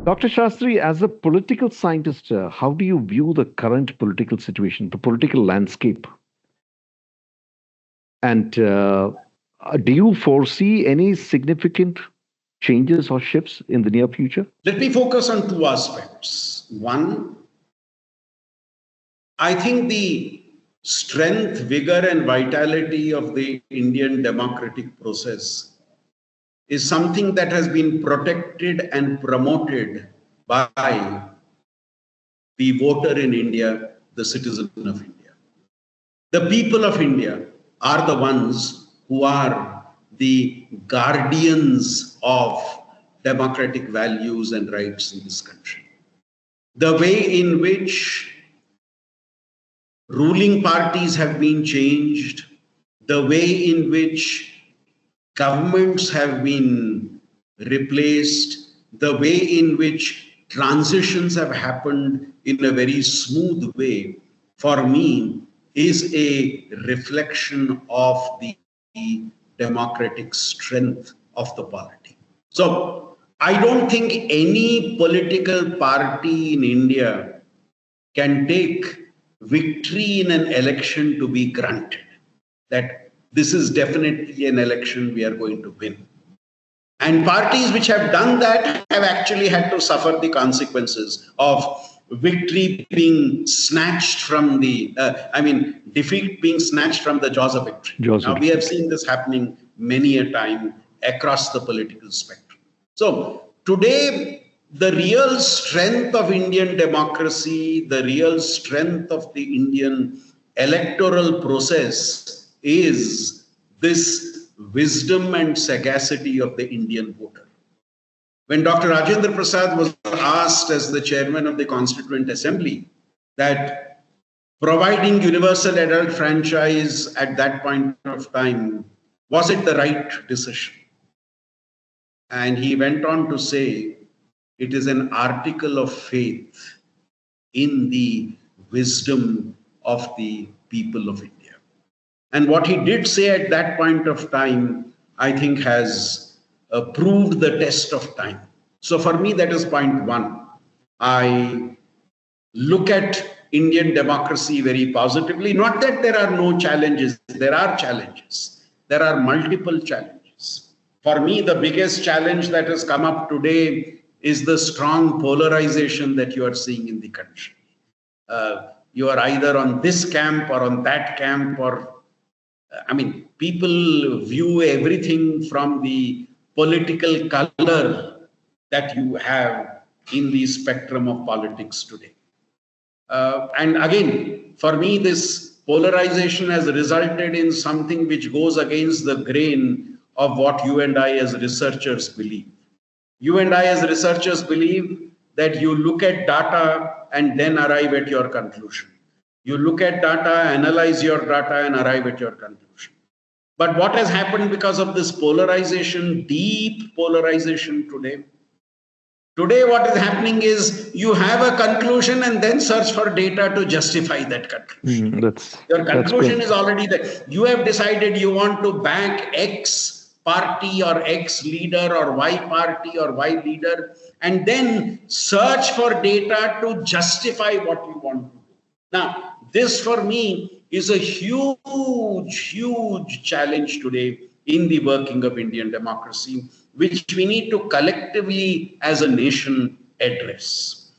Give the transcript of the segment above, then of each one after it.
Dr. Shastri, as a political scientist, how do you view the current political situation, the political landscape? And do you foresee any significant changes or shifts in the near future? Let me focus on two aspects. One, I think the strength, vigor, and vitality of the Indian democratic process is something that has been protected and promoted by the voter in India, the citizen of India. The people of India are the ones who are the guardians of democratic values and rights in this country. The way in which ruling parties have been changed, the way in which governments have been replaced, the way in which transitions have happened in a very smooth way, for me, is a reflection of the democratic strength of the polity. So I don't think any political party in India can take victory in an election to be granted, that this is definitely an election we are going to win. And parties which have done that have actually had to suffer the consequences of victory being snatched from the, defeat being snatched from the jaws of victory. Now, we have seen this happening many a time across the political spectrum. So today, the real strength of Indian democracy, the real strength of the Indian electoral process is this wisdom and sagacity of the Indian voter. When Dr. Rajendra Prasad was asked as the chairman of the Constituent Assembly that providing universal adult franchise at that point of time, was it the right decision? And he went on to say, it is an article of faith in the wisdom of the people of India. And what he did say at that point of time, I think has proved the test of time. So for me, that is point one. I look at Indian democracy very positively. Not that there are no challenges. There are challenges. There are multiple challenges. For me, the biggest challenge that has come up today is the strong polarization that you are seeing in the country. You are either on this camp or on that camp, or people view everything from the political color that you have in the spectrum of politics today. And again, for me, this polarization has resulted in something which goes against the grain of what you and I as researchers believe. You and I as researchers believe that you look at data and then arrive at your conclusion. You look at data, analyze your data, and arrive at your conclusion. But what has happened because of this polarization, deep polarization today? Today, what is happening is you have a conclusion and then search for data to justify that conclusion. Your conclusion is already there. You have decided you want to back X party or X leader or Y party or Y leader, and then search for data to justify what you want to do. Now, this for me is a huge, huge challenge today in the working of Indian democracy, which we need to collectively as a nation address.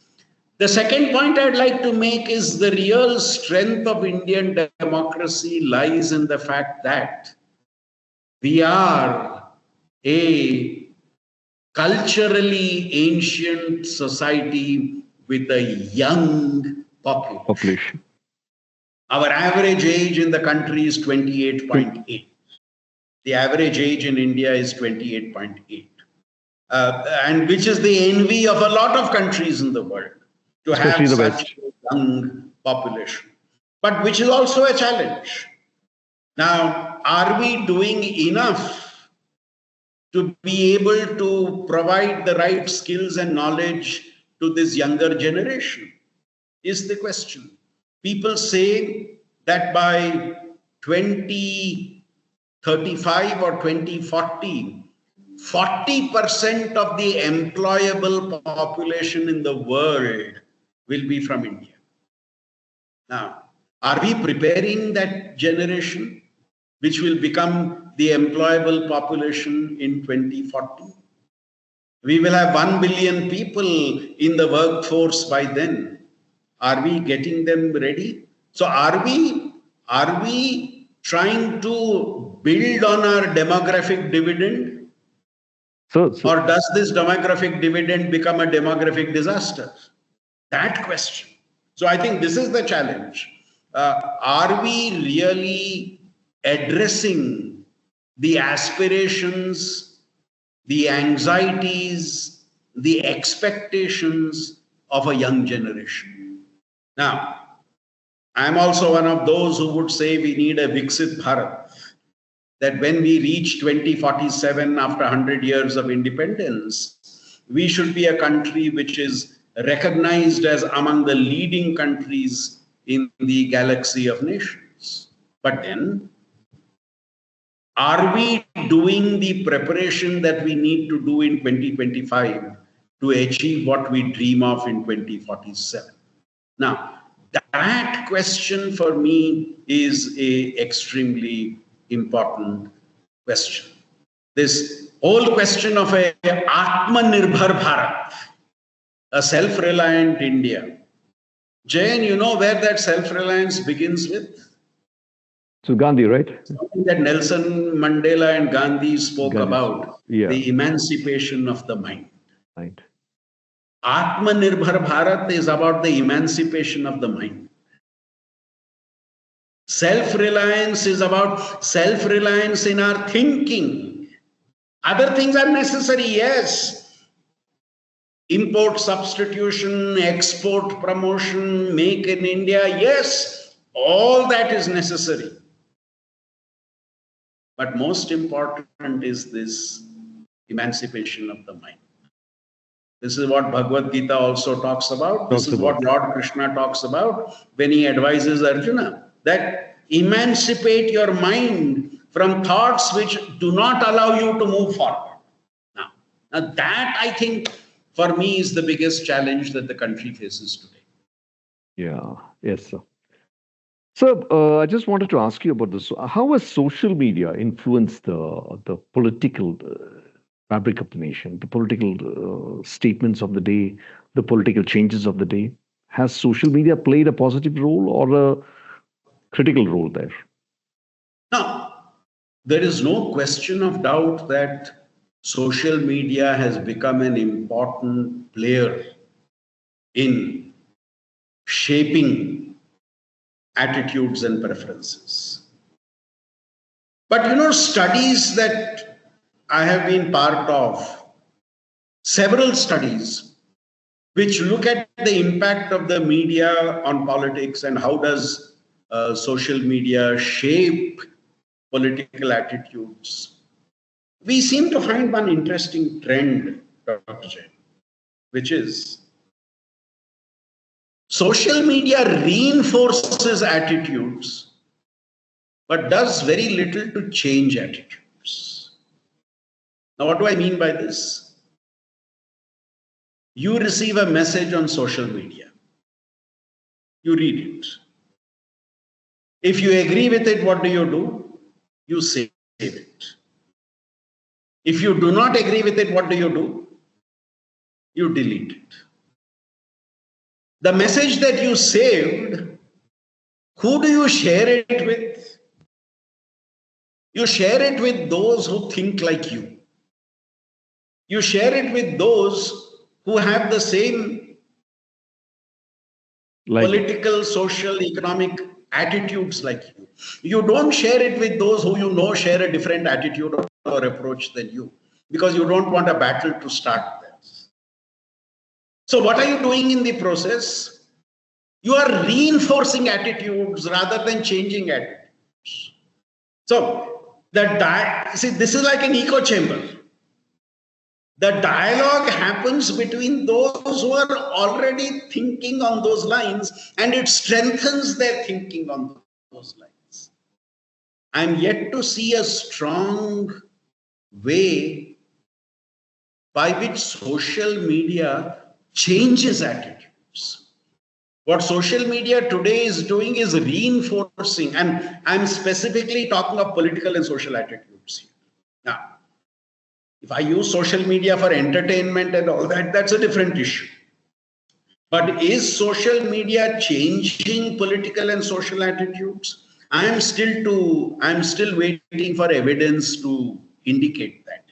The second point I'd like to make is the real strength of Indian democracy lies in the fact that we are a culturally ancient society with a young population. Our average age in the country is 28.8. The average age in India is 28.8. And which is the envy of a lot of countries in the world, to especially have such a young population. But which is also a challenge. Now, are we doing enough to be able to provide the right skills and knowledge to this younger generation? Is the question. People say that by 2035 or 2040, 40% of the employable population in the world will be from India. Now, are we preparing that generation which will become the employable population in 2040? We will have 1 billion people in the workforce by then. Are we getting them ready? So are we trying to build on our demographic dividend? Or does this demographic dividend become a demographic disaster? That question. So I think this is the challenge. Are we really addressing the aspirations, the anxieties, the expectations of a young generation? Now, I'm also one of those who would say we need a Viksit Bharat, that when we reach 2047 after 100 years of independence, we should be a country which is recognized as among the leading countries in the galaxy of nations. But then, are we doing the preparation that we need to do in 2025 to achieve what we dream of in 2047? Now, that question for me is a extremely important question. This whole question of a Atmanirbhar Bharat, a self-reliant India. Jayan, you know where that self-reliance begins with? So Gandhi, right? Something that Nelson Mandela and Gandhi spoke about, the emancipation of the mind. Right. Atmanirbhar Bharat is about the emancipation of the mind. Self-reliance is about self-reliance in our thinking. Other things are necessary, yes. Import substitution, export promotion, make in India, yes. All that is necessary. But most important is this emancipation of the mind. This is what Bhagavad Gita also talks about. This is what Lord Krishna talks about when he advises Arjuna, that emancipate your mind from thoughts which do not allow you to move forward. Now that, I think, for me, is the biggest challenge that the country faces today. Yeah, yes, sir. So I just wanted to ask you about this. How has social media influenced the political fabric of the nation, the political statements of the day, the political changes of the day? Has social media played a positive role or a critical role there? Now, there is no question of doubt that social media has become an important player in shaping attitudes and preferences. But studies that I have been part of, several studies which look at the impact of the media on politics and how does social media shape political attitudes. We seem to find one interesting trend, Dr. Jain, which is social media reinforces attitudes, but does very little to change attitudes. Now, what do I mean by this? You receive a message on social media. You read it. If you agree with it, what do? You save it. If you do not agree with it, what do? You delete it. The message that you saved, who do you share it with? You share it with those who think like you. You share it with those who have the same political, social, economic attitudes like you. You don't share it with those who share a different attitude or approach than you, because you don't want a battle to start there. So what are you doing in the process? You are reinforcing attitudes rather than changing attitudes. So this is like an echo chamber. The dialogue happens between those who are already thinking on those lines, and it strengthens their thinking on those lines. I'm yet to see a strong way by which social media changes attitudes. What social media today is doing is reinforcing, and I'm specifically talking of political and social attitudes here. Now, if I use social media for entertainment and all that, that's a different issue. But is social media changing political and social attitudes? I'm still waiting for evidence to indicate that.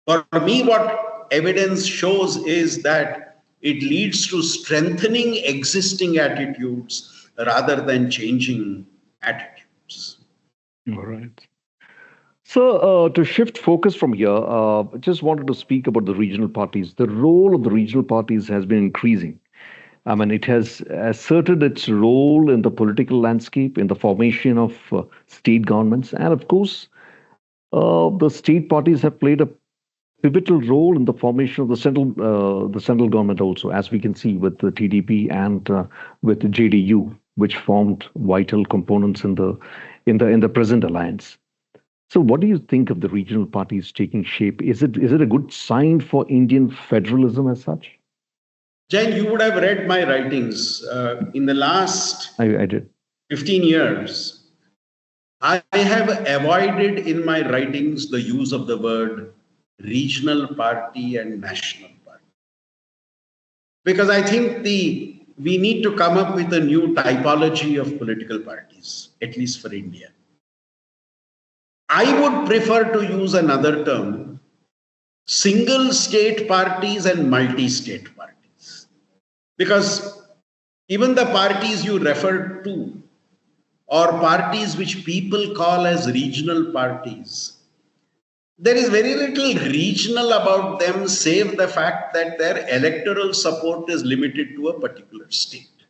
For me, what evidence shows is that it leads to strengthening existing attitudes rather than changing attitudes. All right. So, to shift focus from here, I just wanted to speak about the regional parties. The role of the regional parties has been increasing. I mean, it has asserted its role in the political landscape, in the formation of state governments, and of course, the state parties have played a pivotal role in the formation of the central government also, as we can see with the TDP and with the JDU, which formed vital components in the present alliance. So, what do you think of the regional parties taking shape? Is it a good sign for Indian federalism as such? Jain, you would have read my writings in the last I did. 15 years. I have avoided in my writings the use of the word regional party and national party, because I think we need to come up with a new typology of political parties, at least for India. I would prefer to use another term: single state parties and multi-state parties, because even the parties you referred to, or parties which people call as regional parties, there is very little regional about them, save the fact that their electoral support is limited to a particular state.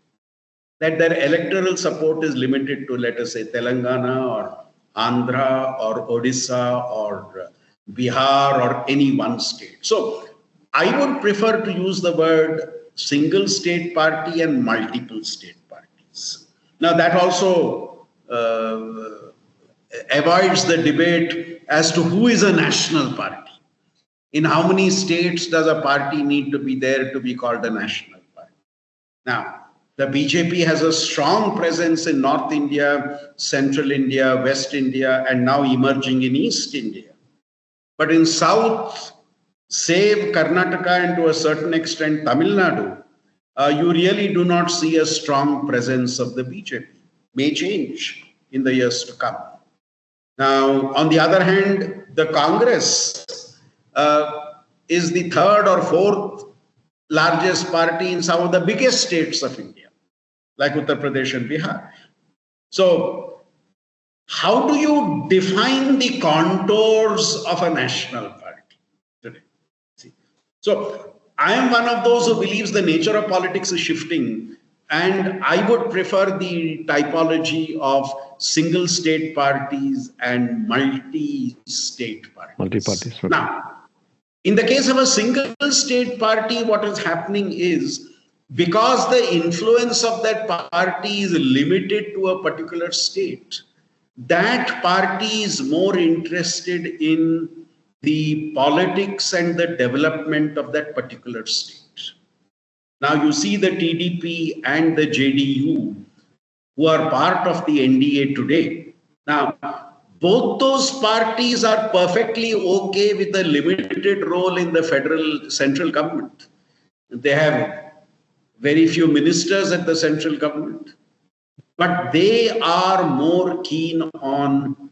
That their electoral support is limited to, let us say, Telangana or Andhra or Odisha or Bihar or any one state. So I would prefer to use the word single state party and multiple state parties. Now, that also avoids the debate as to who is a national party. In how many states does a party need to be there to be called a national party? Now, the BJP has a strong presence in North India, Central India, West India, and now emerging in East India. But in South, save Karnataka and to a certain extent Tamil Nadu, you really do not see a strong presence of the BJP. May change in the years to come. Now, on the other hand, the Congress is the third or fourth largest party in some of the biggest states of India, like Uttar Pradesh and Bihar. So, how do you define the contours of a national party today? See? So, I am one of those who believes the nature of politics is shifting, and I would prefer the typology of single state parties and multi-state parties. Multi-parties. Okay. Now, in the case of a single state party, what is happening is, because the influence of that party is limited to a particular state, that party is more interested in the politics and the development of that particular state. Now you see the TDP and the JDU, who are part of the NDA today. Now, both those parties are perfectly okay with a limited role in the federal central government. They have very few ministers at the central government, but they are more keen on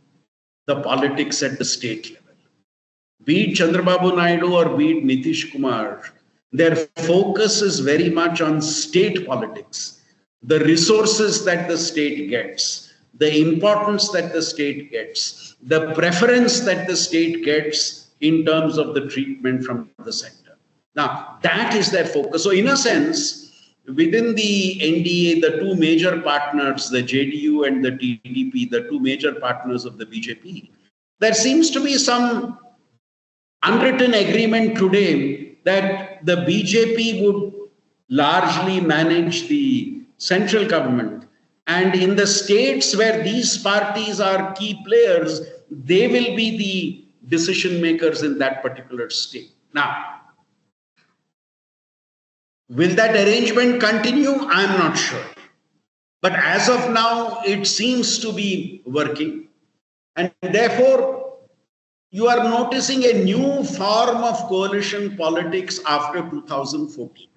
the politics at the state level. Be it Chandrababu Naidu or be it Nitish Kumar, their focus is very much on state politics, the resources that the state gets, the importance that the state gets, the preference that the state gets in terms of the treatment from the center. Now, that is their focus. So, in a sense, within the NDA, the two major partners, the JDU and the TDP, the two major partners of the BJP, there seems to be some unwritten agreement today that the BJP would largely manage the central government. And in the states where these parties are key players, they will be the decision makers in that particular state. Now, Will that arrangement continue? I'm not sure. But as of now, it seems to be working. And therefore, you are noticing a new form of coalition politics after 2014.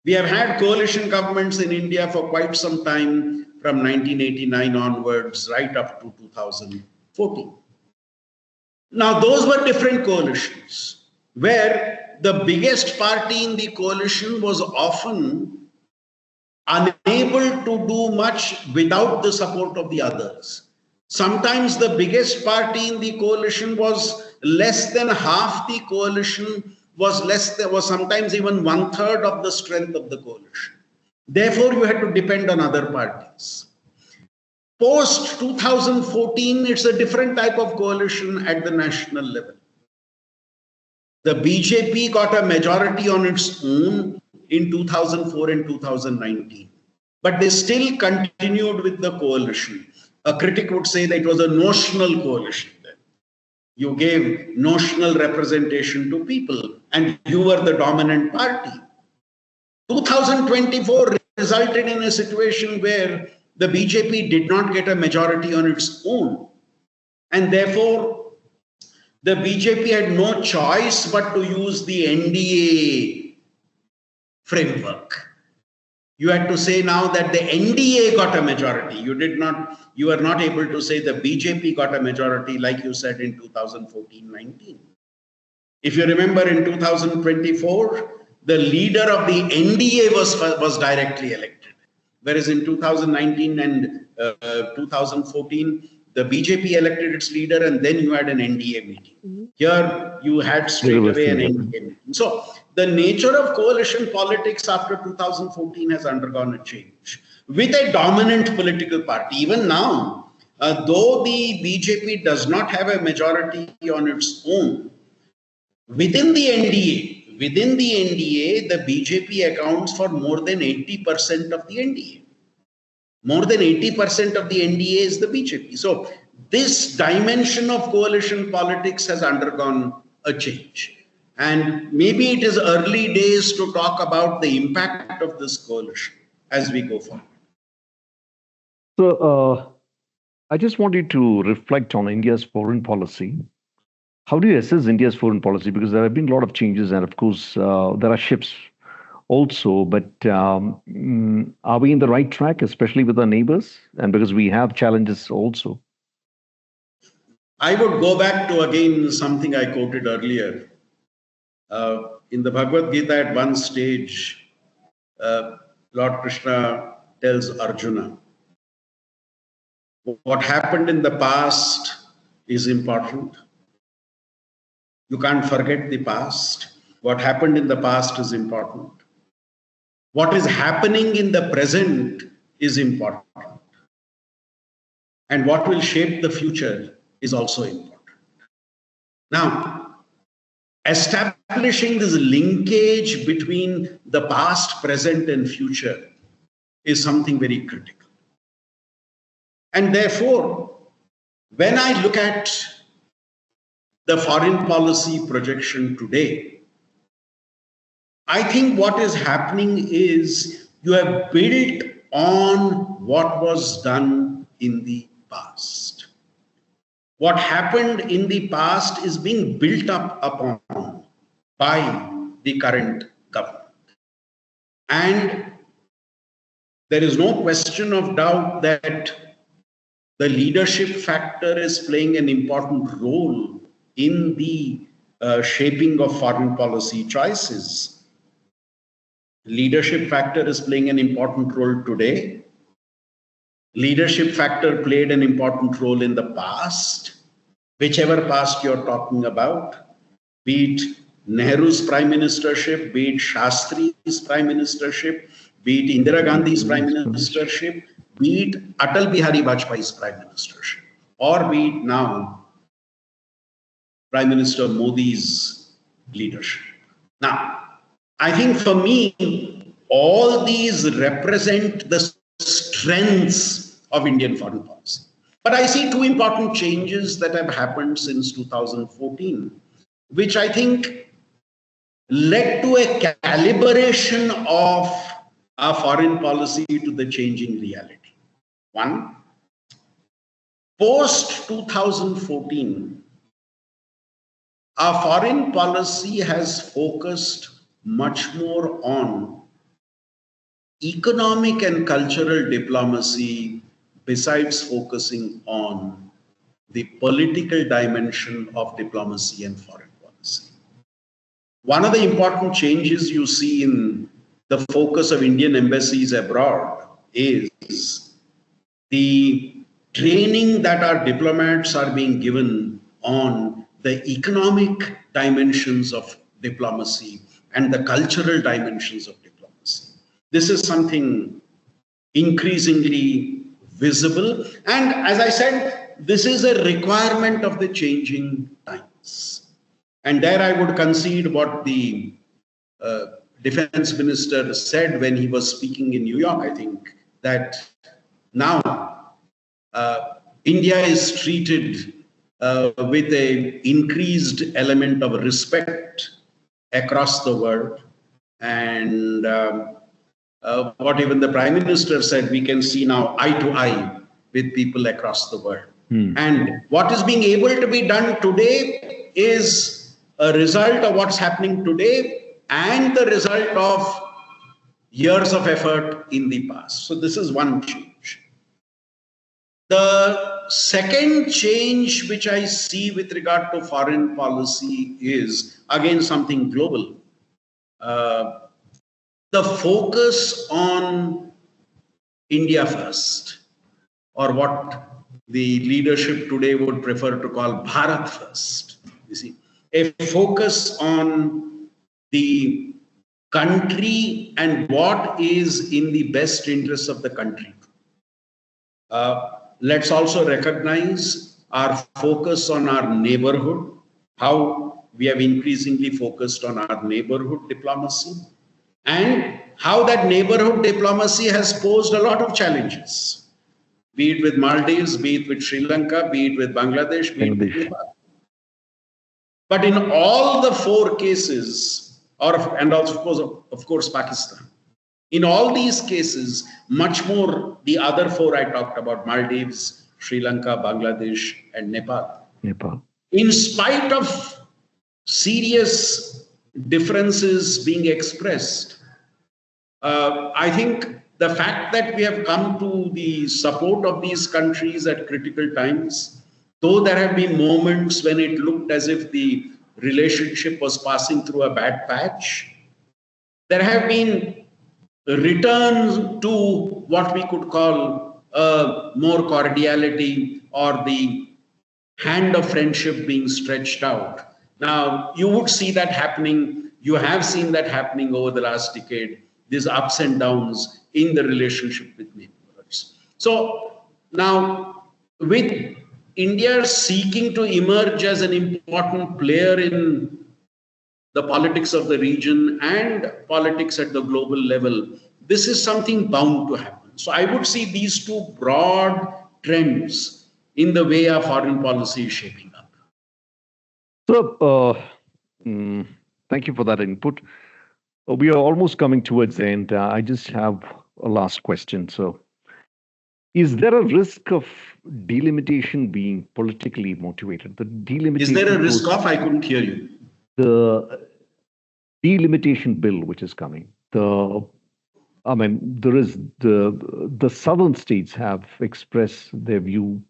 We have had coalition governments in India for quite some time, from 1989 onwards, right up to 2014. Now, those were different coalitions, where the biggest party in the coalition was often unable to do much without the support of the others. Sometimes the biggest party in the coalition was less than half the coalition, was sometimes even 1/3 of the strength of the coalition. Therefore, you had to depend on other parties. Post 2014, it's a different type of coalition at the national level. The BJP got a majority on its own in 2004 and 2019, but they still continued with the coalition. A critic would say that it was a notional coalition. You gave notional representation to people and you were the dominant party. 2024 resulted in a situation where the BJP did not get a majority on its own. And therefore, the BJP had no choice but to use the NDA framework. You had to say now that the NDA got a majority. You were not able to say the BJP got a majority like you said in 2014-19. If you remember, in 2024, the leader of the NDA was directly elected. Whereas in 2019 and 2014, the BJP elected its leader and then you had an NDA meeting. Here you had straight away an NDA meeting. So the nature of coalition politics after 2014 has undergone a change with a dominant political party. Even now, though the BJP does not have a majority on its own, within the NDA, the BJP accounts for more than 80% of the NDA. More than 80% of the NDA is the BJP. So this dimension of coalition politics has undergone a change. And maybe it is early days to talk about the impact of this coalition as we go forward. So I just want you to reflect on India's foreign policy. How do you assess India's foreign policy? Because there have been a lot of changes, and of course, there are shifts also. But are we in the right track, especially with our neighbors? And because we have challenges also. I would go back to, again, something I quoted earlier. In the Bhagavad Gita, at one stage, Lord Krishna tells Arjuna, what happened in the past is important. You can't forget the past. What happened in the past is important. What is happening in the present is important. And what will shape the future is also important. Now, establishing this linkage between the past, present, and future is something very critical. And therefore, when I look at the foreign policy projection today, I think what is happening is you have built on what was done in the past. What happened in the past is being built up upon by the current government. And there is no question of doubt that the leadership factor is playing an important role in the shaping of foreign policy choices. Leadership factor is playing an important role today. Leadership factor played an important role in the past, whichever past you're talking about, be it Nehru's prime ministership, be it Shastri's prime ministership, be it Indira Gandhi's prime ministership, be it Atal Bihari Vajpayee's prime ministership, or be it now Prime Minister Modi's leadership. Now, I think for me, all these represent the strengths of Indian foreign policy. But I see two important changes that have happened since 2014, which I think led to a calibration of our foreign policy to the changing reality. One, post 2014, our foreign policy has focused much more on economic and cultural diplomacy besides focusing on the political dimension of diplomacy and foreign policy. One of the important changes you see in the focus of Indian embassies abroad is the training that our diplomats are being given on the economic dimensions of diplomacy and the cultural dimensions of diplomacy. This is something increasingly visible. And as I said, this is a requirement of the changing times. And there I would concede what the defense minister said when he was speaking in New York, I think, that now India is treated with an increased element of respect across the world. And what even the Prime Minister said, we can see now eye to eye with people across the world. And what is being able to be done today is a result of what's happening today and the result of years of effort in the past. So this is one change. The second change which I see with regard to foreign policy is again something global. The focus on India first, or what the leadership today would prefer to call Bharat first. You see, a focus on the country and what is in the best interest of the country. Let's also recognize our focus on our neighborhood, how we have increasingly focused on our neighborhood diplomacy, and how that neighborhood diplomacy has posed a lot of challenges, be it with Maldives, be it with Sri Lanka, be it with Bangladesh, be it with Nepal. But in all the four cases, and also, of course, Pakistan, in all these cases, much more the other four I talked about, Maldives, Sri Lanka, Bangladesh, and Nepal. In spite of serious differences being expressed, I think the fact that we have come to the support of these countries at critical times, though there have been moments when it looked as if the relationship was passing through a bad patch, there have been returns to what we could call more cordiality or the hand of friendship being stretched out. Now, you would see that happening. You have seen that happening over the last decade, these ups and downs in the relationship with neighbors. So now, with India seeking to emerge as an important player in the politics of the region and politics at the global level, this is something bound to happen. So I would see these two broad trends in the way our foreign policy is shaping up. So, thank you for that input. We are almost coming towards the end. I just have a last question. So, is there a risk of delimitation being politically motivated? The delimitation. Is there a risk of? I couldn't hear you. The delimitation bill, which is coming. There is the southern states have expressed their view.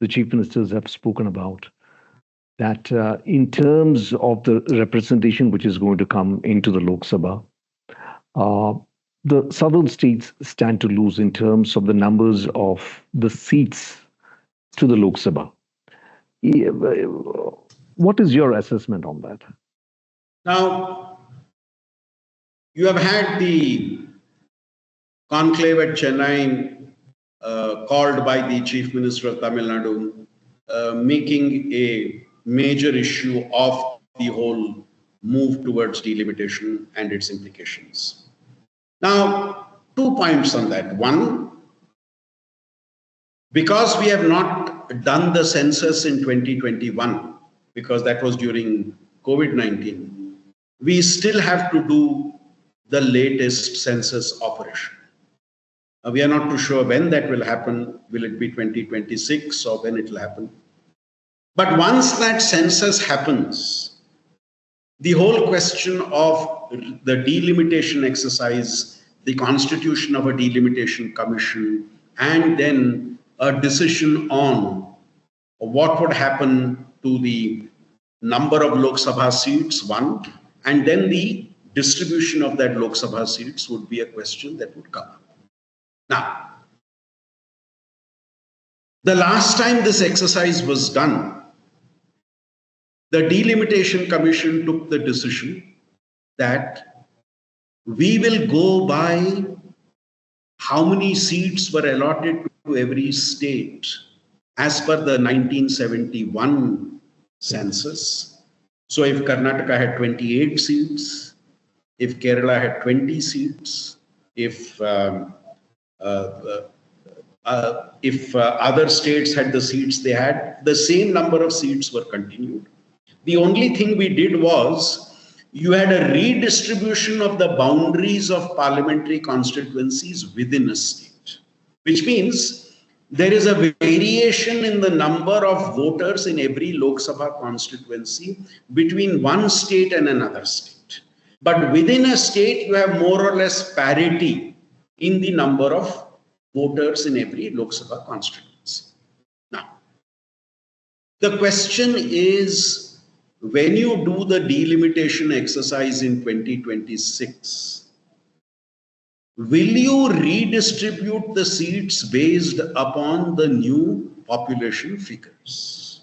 The chief ministers have spoken about that in terms of the representation which is going to come into the Lok Sabha, the southern states stand to lose in terms of the numbers of the seats to the Lok Sabha. What is your assessment on that? Now, you have had the conclave at Chennai called by the Chief Minister of Tamil Nadu, making a major issue of the whole move towards delimitation and its implications. Now, 2 points on that. One, because we have not done the census in 2021, because that was during COVID-19, we still have to do the latest census operation. We are not too sure when that will happen. Will it be 2026 or when it will happen? But once that census happens, the whole question of the delimitation exercise, the constitution of a delimitation commission, and then a decision on what would happen to the number of Lok Sabha seats, one, and then the distribution of that Lok Sabha seats would be a question that would come up. Now, the last time this exercise was done, the Delimitation Commission took the decision that we will go by how many seats were allotted to every state as per the 1971 census. So if Karnataka had 28 seats, if Kerala had 20 seats, if other states had the seats they had, the same number of seats were continued. The only thing we did was you had a redistribution of the boundaries of parliamentary constituencies within a state, which means there is a variation in the number of voters in every Lok Sabha constituency between one state and another state. But within a state, you have more or less parity in the number of voters in every Lok Sabha constituency. Now, the question is, when you do the delimitation exercise in 2026, will you redistribute the seats based upon the new population figures?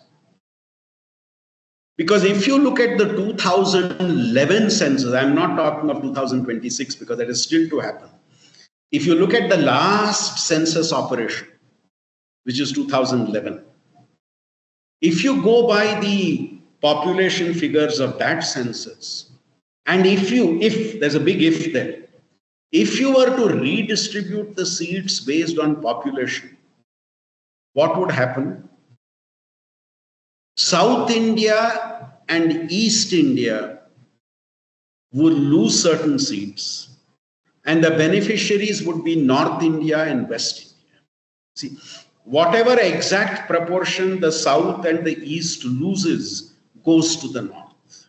Because if you look at the 2011 census, I'm not talking of 2026 because that is still to happen. If you look at the last census operation, which is 2011, if you go by the population figures of that census, and if there's a big if there, if you were to redistribute the seats based on population, what would happen? South India and East India would lose certain seats, and the beneficiaries would be North India and West India. See, whatever exact proportion the South and the East loses goes to the North.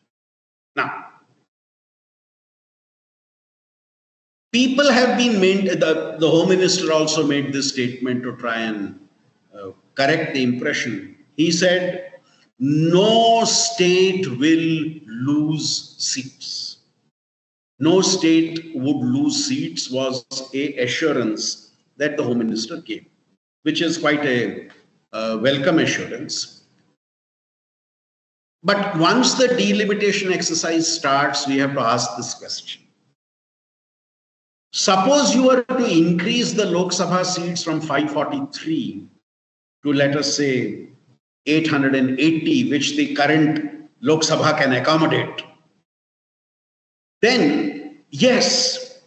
Now, people have been made, the Home Minister also made this statement to try and correct the impression. He said, no state will lose seats. No state would lose seats was a assurance that the Home Minister gave, which is quite a welcome assurance. But once the delimitation exercise starts, we have to ask this question. Suppose you were to increase the Lok Sabha seats from 543 to, let us say, 880, which the current Lok Sabha can accommodate. Then, yes,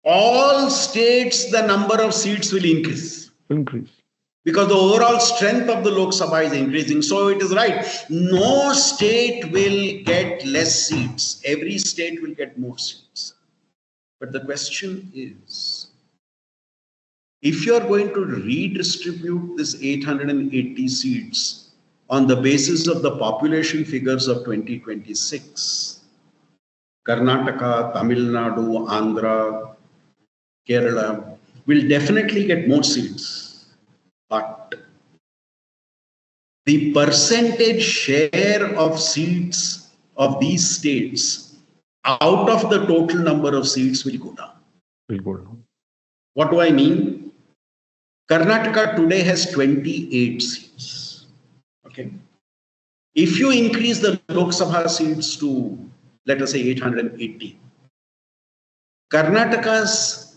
all states, the number of seats will increase. Because the overall strength of the Lok Sabha is increasing. So it is right. No state will get less seats. Every state will get more seats. But the question is, if you are going to redistribute this 880 seats on the basis of the population figures of 2026, Karnataka, Tamil Nadu, Andhra, Kerala will definitely get more seats. But the percentage share of seats of these states out of the total number of seats will go down. What do I mean? Karnataka today has 28 seats. Okay. If you increase the Lok Sabha seats to, let us say, 880, Karnataka's,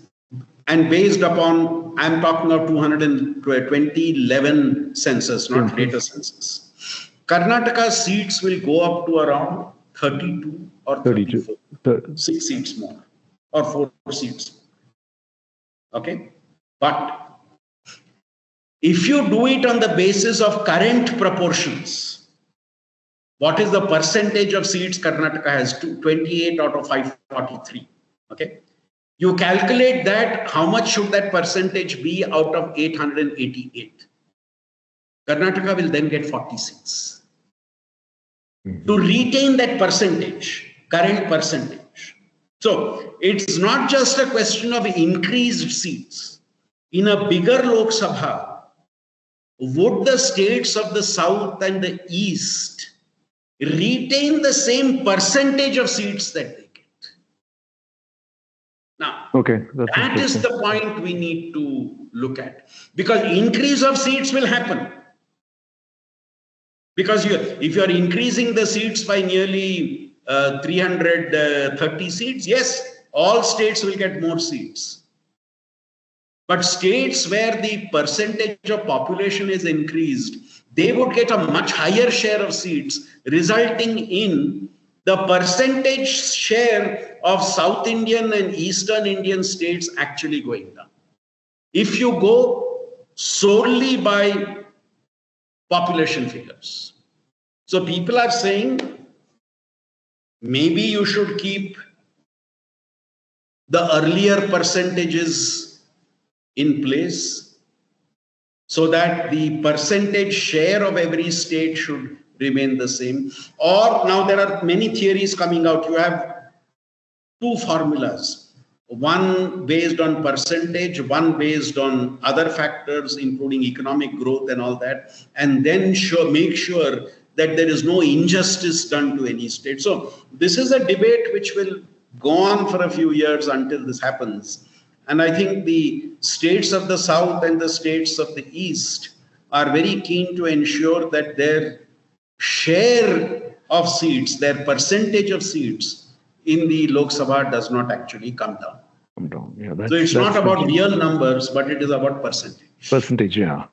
and based upon, I'm talking of 2011 census, not later census. Karnataka's seats will go up to around 32 or 34, 6 seats more, or 4 seats more. Okay? But if you do it on the basis of current proportions, What is the percentage of seats Karnataka has? 28 out of 543. Okay. You calculate that, how much should that percentage be out of 888? Karnataka will then get 40 seats. To retain that percentage, current percentage. So it's not just a question of increased seats. In a bigger Lok Sabha, would the states of the south and the east retain the same percentage of seats that they get? Now, Okay, that is the point we need to look at, because increase of seats will happen. Because if you're increasing the seats by nearly 330 seats, yes, all states will get more seats. But states where the percentage of population is increased, they would get a much higher share of seats, resulting in the percentage share of South Indian and Eastern Indian states actually going down. If you go solely by population figures. So people are saying maybe you should keep the earlier percentages in place so that the percentage share of every state should remain the same. Or now there are many theories coming out. You have two formulas. One based on percentage, one based on other factors, including economic growth and all that, and then make sure that there is no injustice done to any state. So this is a debate which will go on for a few years until this happens. And I think the states of the south and the states of the east are very keen to ensure that their share of seats, their percentage of seats in the Lok Sabha does not actually come down. Yeah, so it's not about real numbers, but it is about percentage. Percentage, yeah.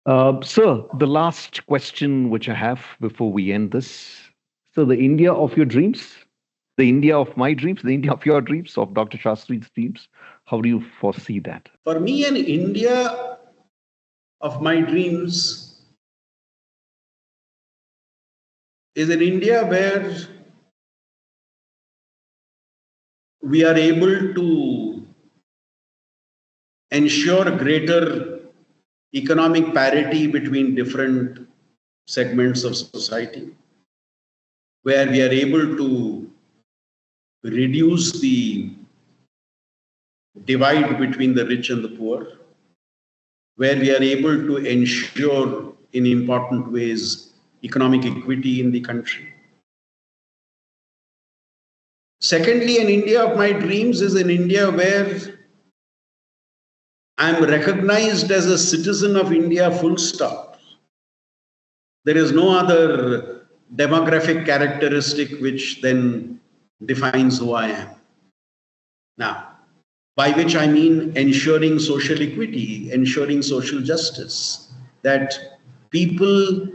Sir, the last question which I have before we end this. So the India of your dreams, the India of my dreams, the India of your dreams, of Dr. Shastri's dreams, how do you foresee that? For me, an India of my dreams is an India where we are able to ensure greater economic parity between different segments of society, where we are able to reduce the divide between the rich and the poor, where we are able to ensure in important ways economic equity in the country. Secondly, an India of my dreams is an India where I am recognized as a citizen of India, full stop. There is no other demographic characteristic which then defines who I am. Now, by which I mean ensuring social equity, ensuring social justice, that people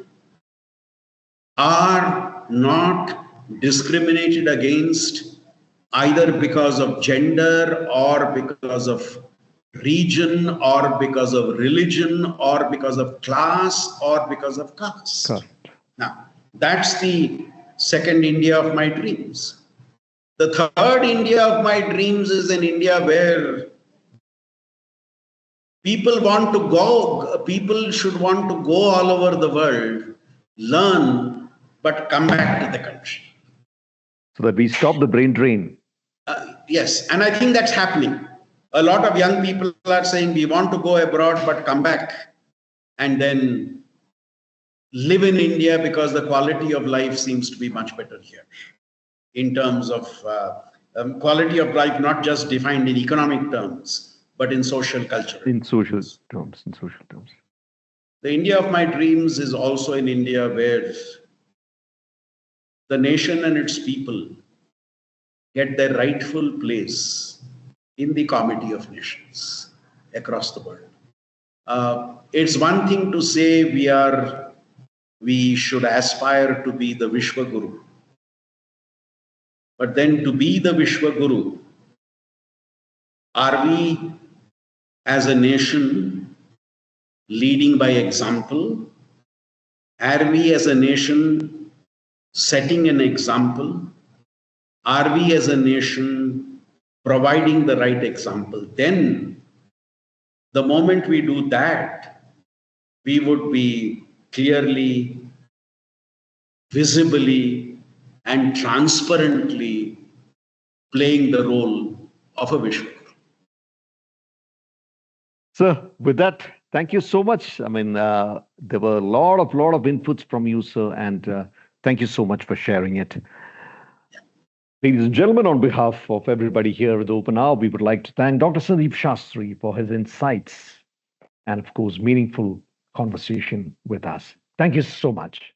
are not discriminated against either because of gender or because of region or because of religion or because of class or because of caste. Correct. Now, that's the second India of my dreams. The third India of my dreams is an India where people should want to go all over the world, learn, but come back to the country. So that we stop the brain drain. Yes, and I think that's happening. A lot of young people are saying we want to go abroad, but come back and then live in India because the quality of life seems to be much better here in terms of quality of life, not just defined in economic terms, but in social culture. In social terms. The India of my dreams is also an India where the nation and its people get their rightful place in the comity of nations across the world. It's one thing to say we should aspire to be the Vishwa Guru. But then to be the Vishwa Guru, are we as a nation leading by example, Are we as a nation setting an example? Are we as a nation providing the right example? Then, the moment we do that, we would be clearly, visibly, and transparently playing the role of a Vishwa. Sir, with that, thank you so much. I mean, there were a lot of inputs from you, sir, and thank you so much for sharing it. Ladies and gentlemen, on behalf of everybody here at the Open Hour, we would like to thank Dr. Sandeep Shastri for his insights and, of course, meaningful conversation with us. Thank you so much.